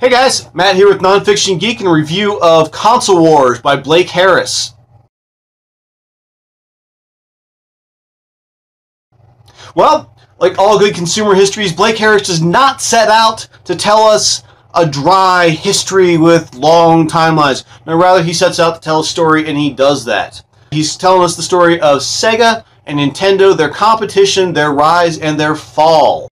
Hey guys, Matt here with Nonfiction Geek and a review of Console Wars by Blake Harris. Well, like all good consumer histories, Blake Harris does not set out to tell us a dry history with long timelines. No, rather he sets out to tell a story, and he does that. He's telling us the story of SEGA and Nintendo, their competition, their rise, and their fall.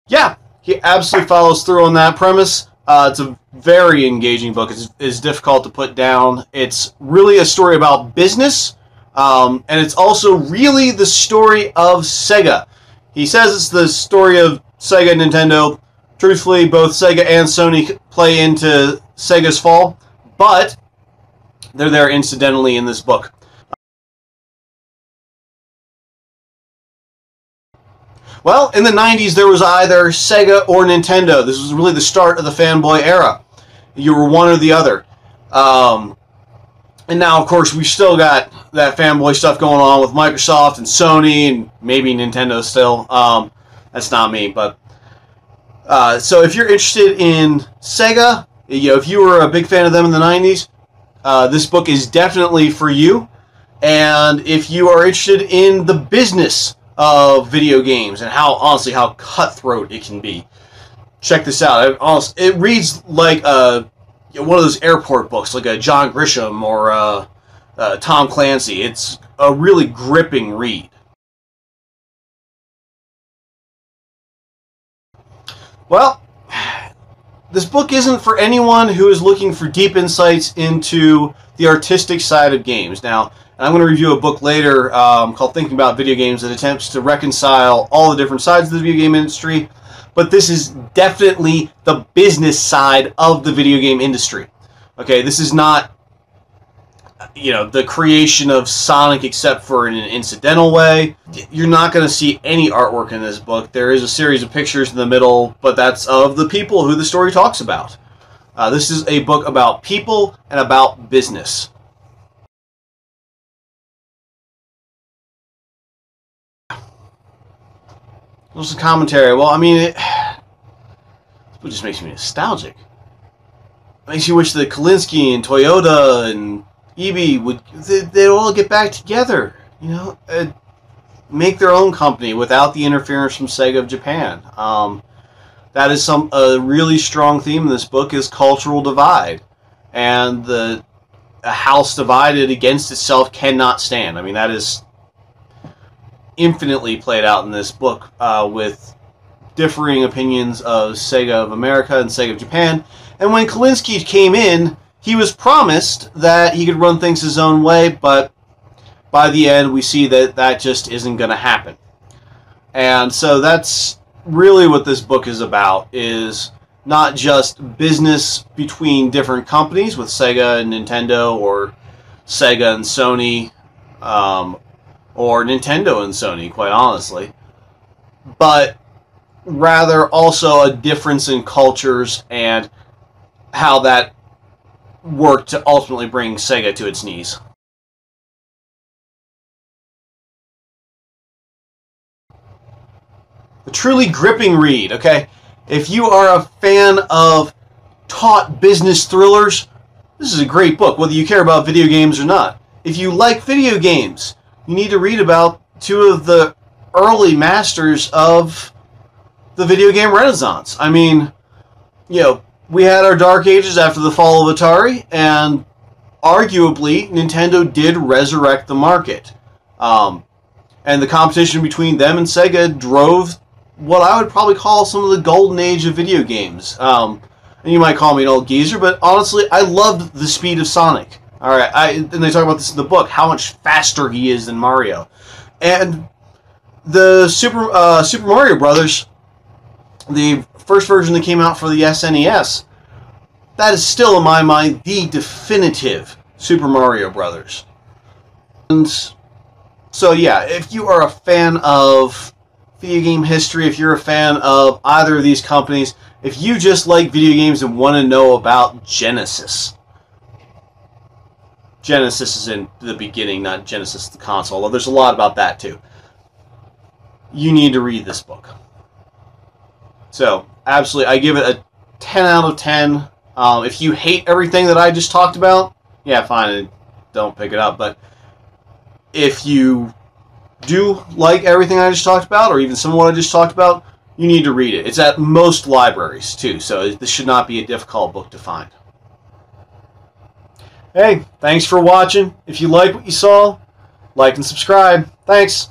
Yeah, he absolutely follows through on that premise. It's a very engaging book. It's difficult to put down. It's really a story about business, and it's also really the story of SEGA. He says it's the story of SEGA and Nintendo. Truthfully, both SEGA and Sony play into SEGA's fall, but they're there incidentally in this book. Well, in the 90s, there was either SEGA or Nintendo. This was really the start of the fanboy era. You were one or the other. And now, of course, we've still got that fanboy stuff going on with Microsoft and Sony and maybe Nintendo still. That's not me, but... so if you're interested in SEGA, if you were a big fan of them in the 90s, this book is definitely for you. And if you are interested in the business of video games and honestly how cutthroat it can be, check this out. It reads like one of those airport books, like a John Grisham or Tom Clancy. It's a really gripping read. Well, this book isn't for anyone who is looking for deep insights into the artistic side of games. Now, I'm going to review a book later called Thinking About Video Games that attempts to reconcile all the different sides of the video game industry, but this is definitely the business side of the video game industry. Okay, this is not, the creation of Sonic except for in an incidental way. You're not going to see any artwork in this book. There is a series of pictures in the middle, but that's of the people who the story talks about. This is a book about people and about business. What's the commentary? Well, I mean, it just makes me nostalgic. It makes you wish that Kalinsky and Toyota and EB they'd all get back together, make their own company without the interference from SEGA of Japan. That is a really strong theme in this book is cultural divide, and a house divided against itself cannot stand. I mean, that is infinitely played out in this book with differing opinions of SEGA of America and SEGA of Japan. And when Kalinsky came in, he was promised that he could run things his own way, but by the end we see that that just isn't going to happen. And so that's really what this book is about, is not just business between different companies with SEGA and Nintendo, or SEGA and Sony, or Nintendo and Sony, quite honestly, but rather also a difference in cultures and how that worked to ultimately bring SEGA to its knees. A truly gripping read, okay? If you are a fan of taut business thrillers, this is a great book, whether you care about video games or not. If you like video games, you need to read about two of the early masters of the video game renaissance. I mean, we had our dark ages after the fall of Atari, and arguably Nintendo did resurrect the market. And the competition between them and SEGA drove what I would probably call some of the golden age of video games. And you might call me an old geezer, but honestly, I loved the speed of Sonic. Alright, and they talk about this in the book, how much faster he is than Mario. And the Super Mario Brothers, the first version that came out for the SNES, that is still, in my mind, the definitive Super Mario Brothers. And so, yeah, if you are a fan of video game history, if you're a fan of either of these companies, if you just like video games and want to know about Genesis is in the beginning, not Genesis the console, although there's a lot about that too. You need to read this book. So, absolutely, I give it a 10 out of 10. If you hate everything that I just talked about, yeah, fine, don't pick it up. But if you do like everything I just talked about, or even some of what I just talked about, you need to read it. It's at most libraries, too, so this should not be a difficult book to find. Hey, thanks for watching. If you like what you saw, like and subscribe. Thanks.